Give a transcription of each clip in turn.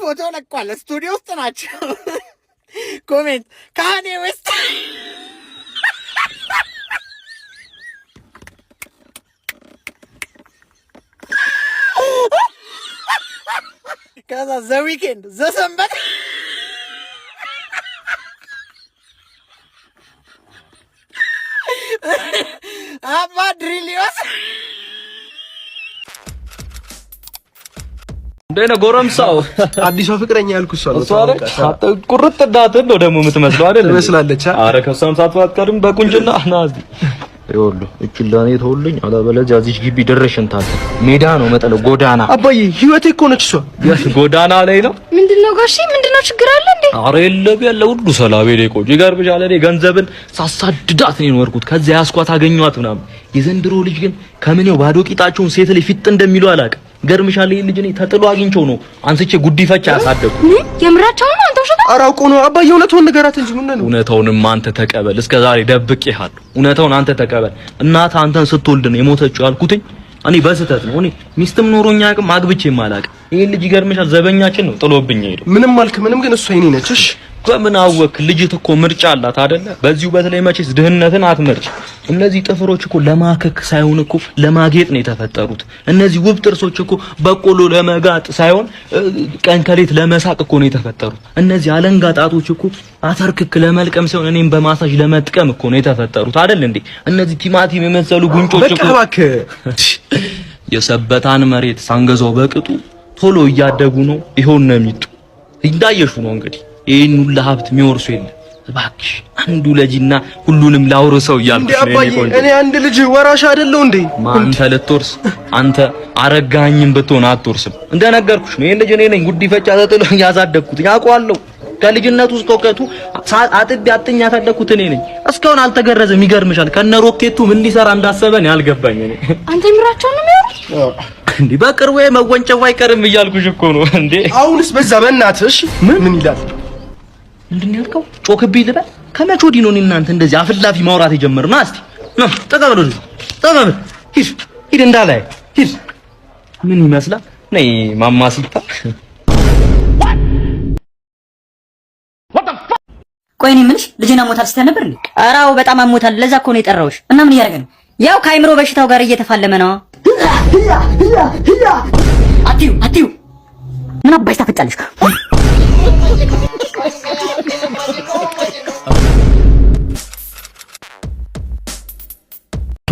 ፎቶ ለቋል። ስቱዲዮ ውስጥ ናቸው። ኮሜንት ካኔ ዌስት ከዛ ዘ ዊኬንድ ዘ ሰንበት አባ ድሪሊዮስ እንደነ ጎረምሳው አዲሷ ፍቅረኛ ያልኩት እሷ ቁርጥ እንዳትን ነው ደግሞ የምትመስለው አይደል? ትመስላለች። አረ ከሷም ሳትዋቀርም በቁንጅና ናዚ ይወሉ እቺላኔ ተውልኝ አላበለዚያ እዚህ ግቢ ድረሽን ታተ ሜዳ ነው መጠለው ጎዳና። አባዬ ህይወቴ እኮ ነች እሷ። ጎዳና ላይ ነው። ምንድነው ጋሺ? ምንድነው ችግር አለ እንዴ? አረ የለም ያለ ሁሉ ሰላም ሄደ ቆይ ይገርምሻል። እኔ ገንዘብን ሳሳድዳት ነው የኖርኩት። ከዛ ያስኳት አገኘኋት ምናምን። የዘንድሮ ልጅ ግን ከምኔው ባዶ ቂጣቸውን ሴት ላይ ፊት እንደሚሉ አላውቅም። ገርምሻል። ይሄ ልጅ እኔ ተጥሎ አግኝቼው ነው አንስቼ ጉዲፈቻ ያሳደኩ። የምራቸው ነው አንተ ውሸታ? አራውቆ ነው አባዬ። እውነቱን ንገራት እንጂ ምን ነው? እውነታውንም አንተ ተቀበል። እስከዛሬ ደብቄሃለሁ። እውነታውን አንተ ተቀበል። እናት አንተን ስትወልድ ነው የሞተችው ያልኩትኝ እኔ በስተት ነው። እኔ ሚስትም ኖሮኛ አቅም አግብቼም አላውቅም። ይሄ ልጅ ይገርምሻል ዘበኛችን ነው ጥሎብኝ ሄደው። ምንም አልክ ምንም፣ ግን እሷ የኔ ነች። እሺ በምን አወክ? ልጅት እኮ ምርጫ አላት አይደለ? በዚሁ በተለይ መቼስ ድህነትን አትመርጭ። እነዚህ ጥፍሮች እኮ ለማከክ ሳይሆን እኮ ለማጌጥ ነው የተፈጠሩት። እነዚህ ውብ ጥርሶች እኮ በቆሎ ለመጋጥ ሳይሆን ቀን ከሌት ለመሳቅ እኮ ነው የተፈጠሩት። እነዚህ አለንጋ ጣቶች እኮ አተርክክ ለመልቀም ሳይሆን እኔም በማሳጅ ለመጥቀም እኮ ነው የተፈጠሩት አይደል እንዴ? እነዚህ ቲማቲም የመሰሉ ጉንጮች እኮ በቃ የሰበታን መሬት ሳንገዛው በቅጡ ቶሎ እያደጉ ነው። ይሆን ነው የሚጡ እንዳየሹ ነው እንግዲህ ይሄን ሁሉ ሀብት የሚወርሱ የለም። እባክሽ አንዱ ልጅና ሁሉንም ላውርሰው እያልኩሽ ነው። እኔ አንድ ልጅ ወራሽ አይደለው እንዴ? አንተ ልትወርስ አንተ አረጋኝም ብትሆን አትወርስም። እንደነገርኩሽ ነው። ይሄን ልጅ እኔ ነኝ ጉዲፈቻ ተጥሎ ያሳደግኩት ያውቀዋለሁ። ከልጅነቱ እስከ እውቀቱ አጥቤ አጥኛ ያሳደግኩት እኔ ነኝ። እስካሁን አልተገረዘም። ይገርምሻል። ከነ ሮኬቱ ምን ሊሰራ እንዳሰበን ያልገባኝ እኔ። አንተ ምራቸው ነው የሚያወሩት እንዴ? በቅርቡ መወንጨፉ አይቀርም እያልኩሽ እኮ ነው እንዴ። አሁንስ በዛ በእናትሽ ምን ይላል? ምንድነው ያልከው? ጮክብኝ ልበል? ከመቼ ወዲህ ነው እናንተ እንደዚህ አፍላፊ ማውራት የጀመርነው? እስቲ ነው ተቀበሉ። ሂድ እንዳላይ ሂድ። ምን ይመስላል? ነይ ማማሲታ። ቆይ እኔ የምልሽ ልጅና ሞታል ስትል ነበር እንዴ? ኧረ አዎ በጣም አሞታል። ለዛ እኮ ነው የጠራሁሽ። እና ምን እያደረገ ነው? ያው ከአይምሮ በሽታው ጋር እየተፋለመ ነው። አትዩ ምን አባሽ ታፈጫለሽ?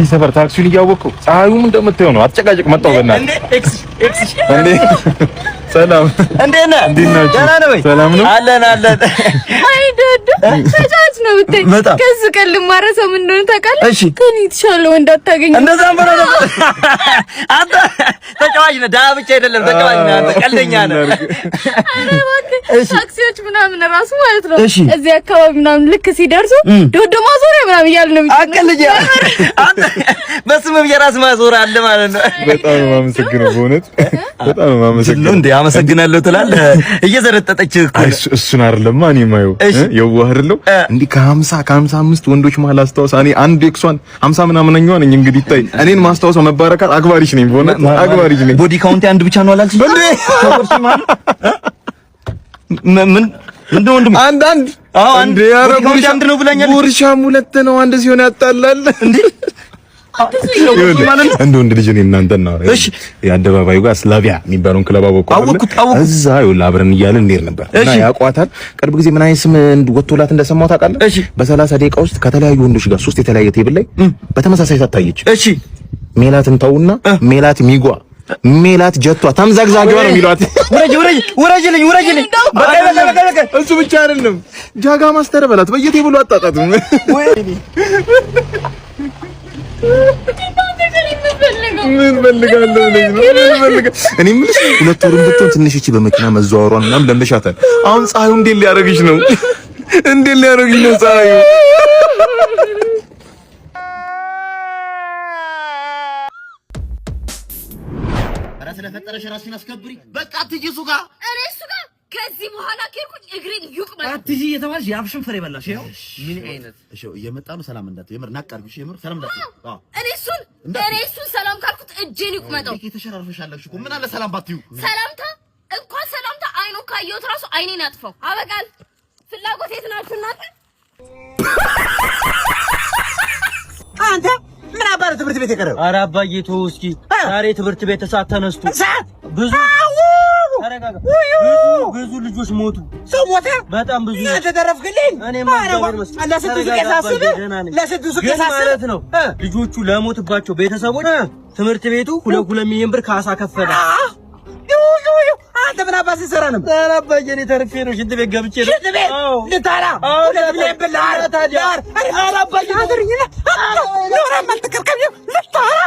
ሰፈር ታክሲውን እያወቅሁ ፀሐዩም እንደምታየው ነው። አጨቃጨቅ መጣሁ በእናትህ። እንዴ ሰላም እንዴት ነህ? ደህና ነህ ወይ? ሰላም ነው አለን። አይ ደዶ ተጫዋች ነው ብታይ። ከዚህ ቀን ልማረሰው ምን እንደሆነ ታውቃለህ? እሺ ከኔ የተሻለ ወንድ አታገኝም። እንደዛም ብለው ነበር። አንተ ተጫዋች ነህ፣ ዳ ብቻ አይደለም ተጫዋች ነህ አንተ፣ ቀልደኛ ነህ። ኧረ እባክህ ታክሲዎች ምናምን ራሱ ማለት ነው እዚህ አካባቢ ምናምን ልክ ሲደርሱ ዶዶ ማዞሪያ ምናምን እያሉ ነው አቀልጅ። አንተ በስምም የራስ ማዞሪያ አለ ማለት ነው። በጣም ነው የማመሰግነው፣ በእውነት በጣም ነው የማመሰግነው። እንዴ አመሰግናለሁ ትላለህ። እየዘረጠጠች እኮ እሱን አይደለም እኔ የማየው የዋህ አይደለም እንዴ ከ55 ወንዶች መሀል አስታውሳ እኔ አንድ ኤክሷን 50 ምናምንኛው ነኝ። እንግዲህ ታይ እኔን ማስታወሰው መባረካት አክባሪሽ ነኝ፣ በእውነት አክባሪሽ ነኝ። ቦዲ ካውንት አንድ ብቻ ነው አላልሽ እንዴ? ምን ወንድም አንድ አንድ ቦዲ አንድ ነው ብለኛል። ጉርሻም ሁለት ነው፣ አንድ ሲሆን ያጣላል እንዴ? እንደ ወንድ ልጅ ነኝ እናንተ ነው። እሺ የአደባባዩ ጋር ስላቪያ የሚባለውን ክለብ አወቅኩት። እዛ ይኸውልህ አብረን እያልን እንሄድ ነበር እና ያቋታል። ቅርብ ጊዜ ምን አይነት ስም ወጥቶላት እንደሰማሁ ታውቃለህ? በ30 ደቂቃ ውስጥ ከተለያዩ ወንዶች ጋር 3 የተለያየ ቴብል ላይ በተመሳሳይ ታየች። እሺ ሜላትን ተውና ሜላት ሚጓ ሜላት ጀቷ ተምዛግዛጊዋ ነው የሚሏት። ውረጅልኝ በቃ እሱ ብቻ አይደለም ጃጋ ማስተር በላት በየቴብሉ አጣጣቱም ምን ፈልጋለሁ እኔ የምልሽ ሁለት ወርም ብትሆን ትንሽ እቺ በመኪና መዘዋወሯን ምናምን ለምደሻታል። አሁን ፀሐዩ እንዴት ሊያረግሽ ነው? ፀሐዩ? ኧረ ስለፈጠረሽ ራስሽን አስከብሪ። በቃ አትሂጂ እሱ ጋር ከዚህ በኋላ ከርኩኝ እግሬን ይቁመጥ። አትሂጂ የተባልሽ የአፍሽን ፍሬ በላሽ። ይኸው ምን አይነት እሺ፣ እየመጣ ነው። ሰላም እንዳትዪ የምር ናቃርግሽ። የምር ሰላም እንዳትዪ። አዎ እኔ እሱን ሰላም ካልኩት እጄን ይቁመጠው። ተሸራርፈሻለሽ እኮ ምን አለ ሰላም ባትዪው። ሰላምታ እንኳን ሰላምታ አይኑ ካየሁት ራሱ አይኔን ያጥፋው። አበቃል። ፍላጎት የት ናችሁ እናንተ? አንተ ምን አባረ ትምህርት ቤት የቀረው? ኧረ አባዬ ተው እስኪ። ዛሬ ትምህርት ቤት እሳት ተነስቶ ብዙ ብዙ ልጆች ሞቱ። ሰው ሞተ? በጣም ብዙ ነው። ተደረፍክልኝ? እኔ ለስድስቱ ማለት ነው። ልጆቹ ለሞትባቸው ቤተሰቦች ትምህርት ቤቱ 2 ሚሊዮን ብር ካሳ ከፈለ። አንተ ምን አባስ ሰራ ነው? ኧረ አባዬ እኔ ተርፌ ነው ሽንት ቤት ገብቼ ነው። ሽንት ቤት ልታራ 2 ሚሊዮን ብር ታዲያ። ኧረ አባዬ አድርኝና ኖራ ማልተከርከም ልታራ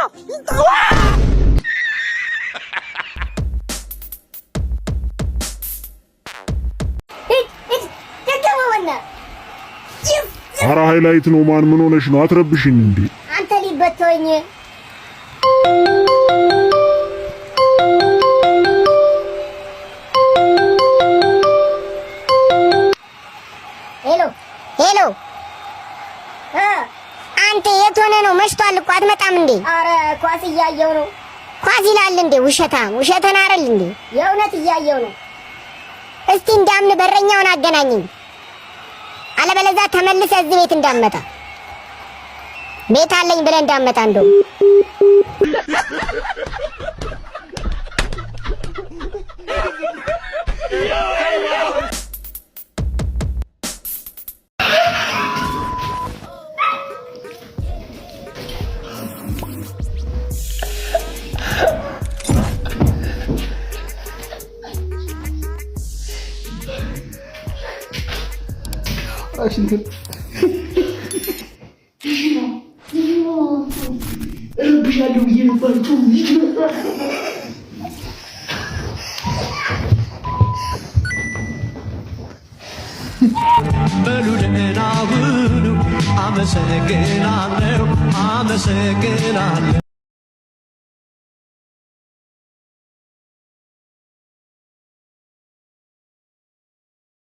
ኧረ ሃይላይት ነው። ማን ምን ሆነሽ ነው? አትረብሽኝ እንዴ አንተ ሊበተወኝ። ሄሎ ሄሎ፣ አንተ የት ሆነህ ነው? መሽቷል እኮ አትመጣም እንዴ? አረ ኳስ እያየሁ ነው። ኳስ ይላል እንዴ? ውሸታም ውሸተን አይደል እንዴ? የእውነት እያየሁ ነው። እስቲ እንዳምን በረኛውን አገናኘኝ፣ አለበለዚያ ተመልሰህ እዚህ ቤት እንዳመጣ። ቤት አለኝ ብለህ እንዳመጣ እንደው በሉልና ሁሉ አመሰግናለሁ።